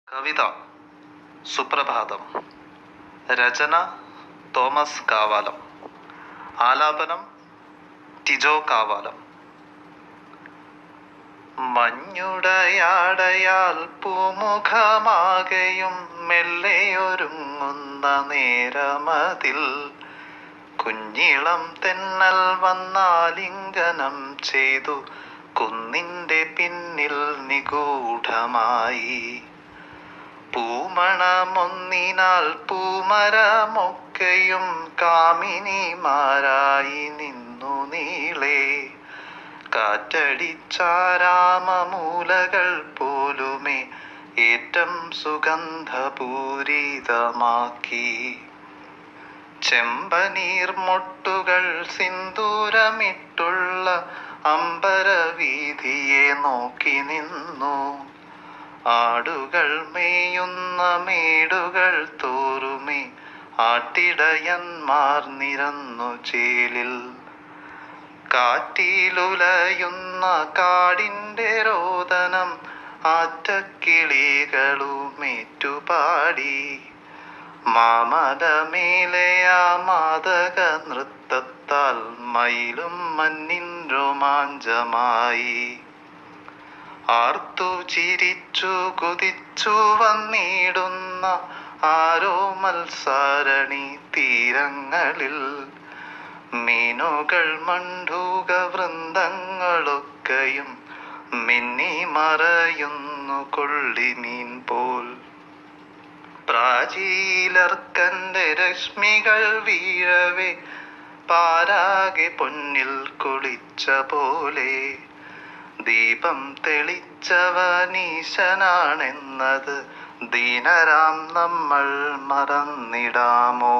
കവിത സുപ്രഭാതം. രചന തോമസ് കാവാലം. ആലാപനം ടിജോ കാവാലം. മഞ്ഞുടയാടയാൽ പൂമുഖമാകെയും മെല്ലെയൊരുങ്ങുന്ന നേരമതിൽ കുഞ്ഞിളം തെന്നൽ വന്നാലിംഗനം ചെയ്തു കുന്നിൻ്റെ പിന്നിൽ നിഗൂഢമായി. പൂമണമൊന്നിനാൽ പൂമരമൊക്കെയും കാമിനിമാരായി നിന്നു നീളെ. കാറ്റടിച്ചാരാമമൂലകൾ പോലുമേ ഏറ്റം സുഗന്ധപൂരിതമാക്കി. ചെമ്പനീർമൊട്ടുകൾ സിന്ദൂരമിട്ടുള്ള അമ്പരവീഥിയെ നോക്കി നിന്നു. ആടുകൾ മേയുന്ന മേടുകൾ തോറുമേ ആട്ടിടയന്മാർ നിരന്നു ചേലിൽ. കാറ്റിലുലയുന്ന കാടിൻ്റെ രോദനം ആറ്റക്കിളികളുമേറ്റുപാടി. മാമലമേലെ ആ മാദക നൃത്തത്താൽ മയിലും മഞ്ഞിൻ രോമാഞ്ചമായി. ആർത്തു ചിരിച്ചു കുതിച്ചു വന്നിടുന്ന ആരോ മത്സരണി തീരങ്ങളിൽ. മീനുകൾ മണ്ഡൂക വൃന്ദങ്ങളൊക്കെയും മിന്നി മറയുന്നു കൊള്ളിമീൻ പോൽ. പ്രാചീലർക്കൻ്റെ രശ്മികൾ വീഴവേ പാരാകെ പൊന്നിൽ കുളിച്ച പോലെ. ദീപം തെളിച്ചവനീശനാണെന്നത് ദീനരാം നമ്മൾ മറന്നിടാമോ?